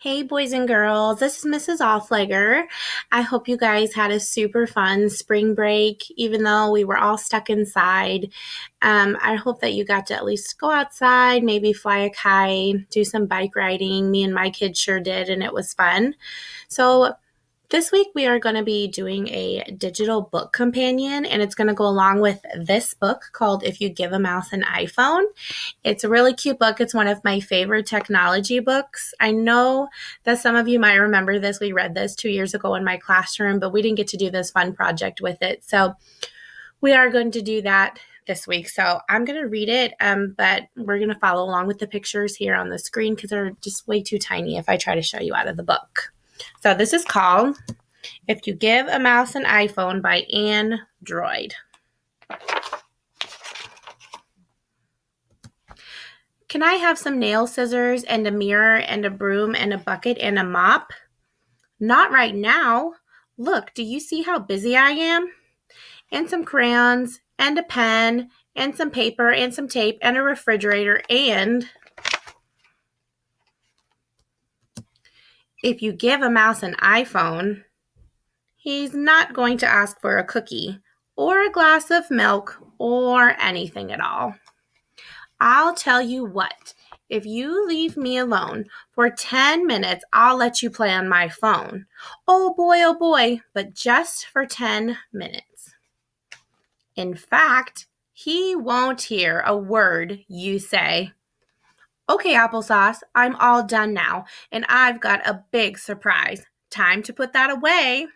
Hey, boys and girls, this is Mrs. Offlegger. I hope you guys had a super fun spring break, even though we were all stuck inside. I hope that you got to at least go outside, maybe fly a kite, do some bike riding. Me and my kids sure did, and it was fun. So, this week we are going to be doing a digital book companion, and it's going to go along with this book called If You Give a Mouse an iPhone. It's a really cute book. It's one of my favorite technology books. I know that some of you might remember this. We read this 2 years ago in my classroom, but we didn't get to do this fun project with it. So we are going to do that this week. So I'm going to read it, but we're going to follow along with the pictures here on the screen because they're just way too tiny if I try to show you out of the book. So this is called If You Give a Mouse an iPhone by Anne Droid. Can I have some nail scissors and a mirror and a broom and a bucket and a mop? Not right now. Look, do you see how busy I am? And some crayons and a pen and some paper and some tape and a refrigerator and... If you give a mouse an iPhone, he's not going to ask for a cookie or a glass of milk or anything at all. I'll tell you what, if you leave me alone for 10 minutes, I'll let you play on my phone. Oh boy, but just for 10 minutes. In fact, he won't hear a word you say. Okay, applesauce, I'm all done now, and I've got a big surprise. Time to put that away.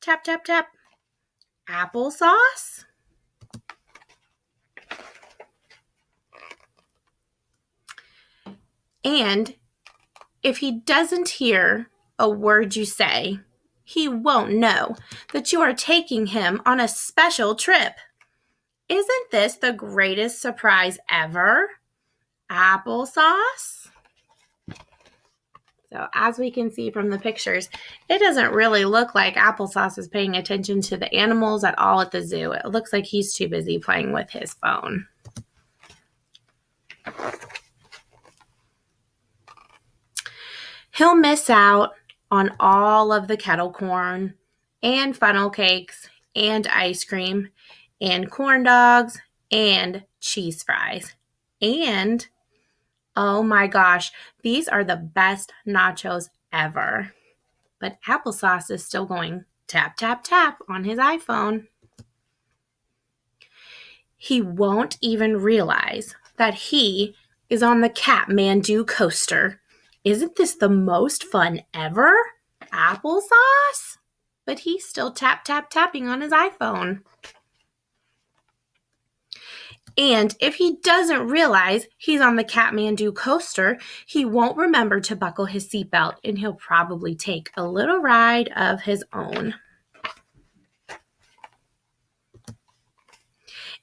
Tap, tap, tap. Applesauce? And if he doesn't hear a word you say, he won't know that you are taking him on a special trip. Isn't this the greatest surprise ever? Applesauce? So as we can see from the pictures, it doesn't really look like Applesauce is paying attention to the animals at all at the zoo. It looks like he's too busy playing with his phone. He'll miss out on all of the kettle corn and funnel cakes and ice cream and corn dogs and cheese fries. And, oh my gosh, these are the best nachos ever. But Applesauce is still going tap, tap, tap on his iPhone. He won't even realize that he is on the Kathmandu coaster. Isn't this the most fun ever? Applesauce? But he's still tap, tap, tapping on his iPhone. And if he doesn't realize he's on the Kathmandu coaster, he won't remember to buckle his seatbelt, and he'll probably take a little ride of his own.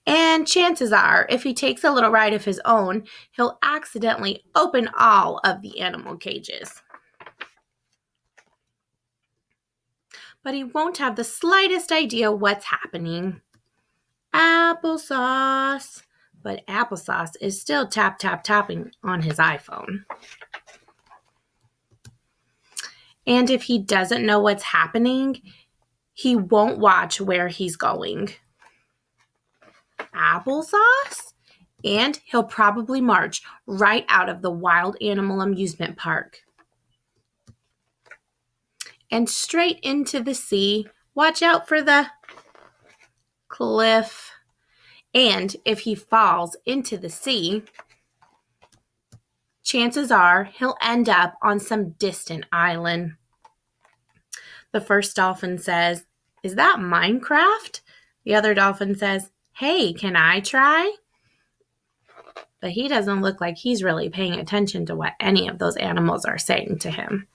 And chances are, if he takes a little ride of his own, he'll accidentally open all of the animal cages. But he won't have the slightest idea what's happening. Applesauce. But Applesauce is still tap, tap, tapping on his iPhone. And if he doesn't know what's happening, he won't watch where he's going. Applesauce? And he'll probably march right out of the wild animal amusement park. And straight into the sea. Watch out for the cliff. And if he falls into the sea, chances are he'll end up on some distant island. The first dolphin says, "Is that Minecraft?" The other dolphin says, "Hey, can I try?" But he doesn't look like he's really paying attention to what any of those animals are saying to him.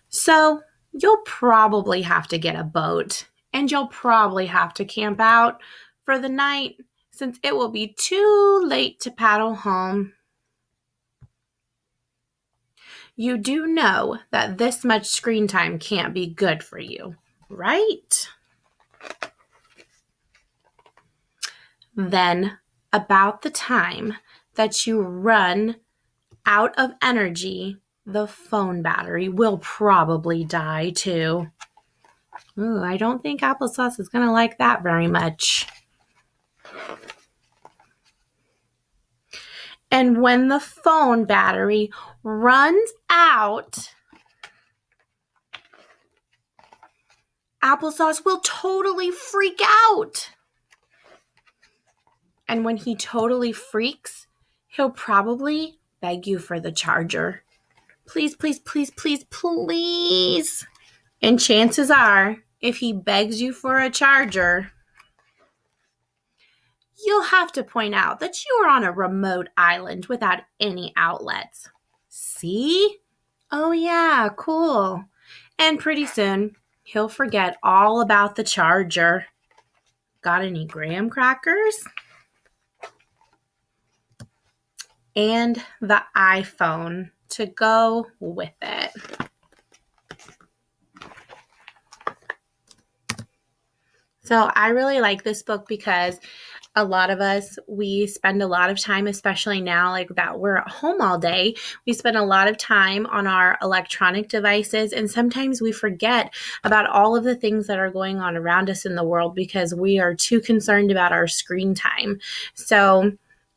So you'll probably have to get a boat, and you'll probably have to camp out for the night since it will be too late to paddle home. You do know that this much screen time can't be good for you, right? Then, about the time that you run out of energy, the phone battery will probably die too. Ooh, I don't think applesauce is going to like that very much. And when the phone battery runs out, applesauce will totally freak out. And when he totally freaks, he'll probably beg you for the charger. Please, please, please, please, please. And chances are, if he begs you for a charger, you'll have to point out that you are on a remote island without any outlets. See? Oh yeah, cool. And pretty soon, he'll forget all about the charger. Got any graham crackers? And the iPhone to go with it. So I really like this book because a lot of us, we spend a lot of time, especially now, like that we're at home all day, we spend a lot of time on our electronic devices, and sometimes we forget about all of the things that are going on around us in the world because we are too concerned about our screen time. So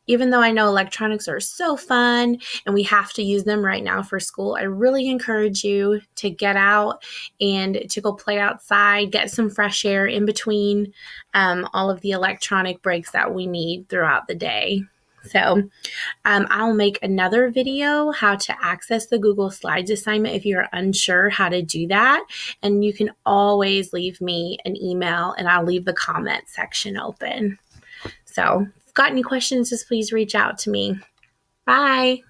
even though I know electronics are so fun and we have to use them right now for school, I really encourage you to get out and to go play outside, get some fresh air in between all of the electronic breaks that we need throughout the day. So I'll make another video how to access the Google Slides assignment if you're unsure how to do that. And you can always leave me an email and I'll leave the comment section open. So if you've got any questions, just please reach out to me. Bye.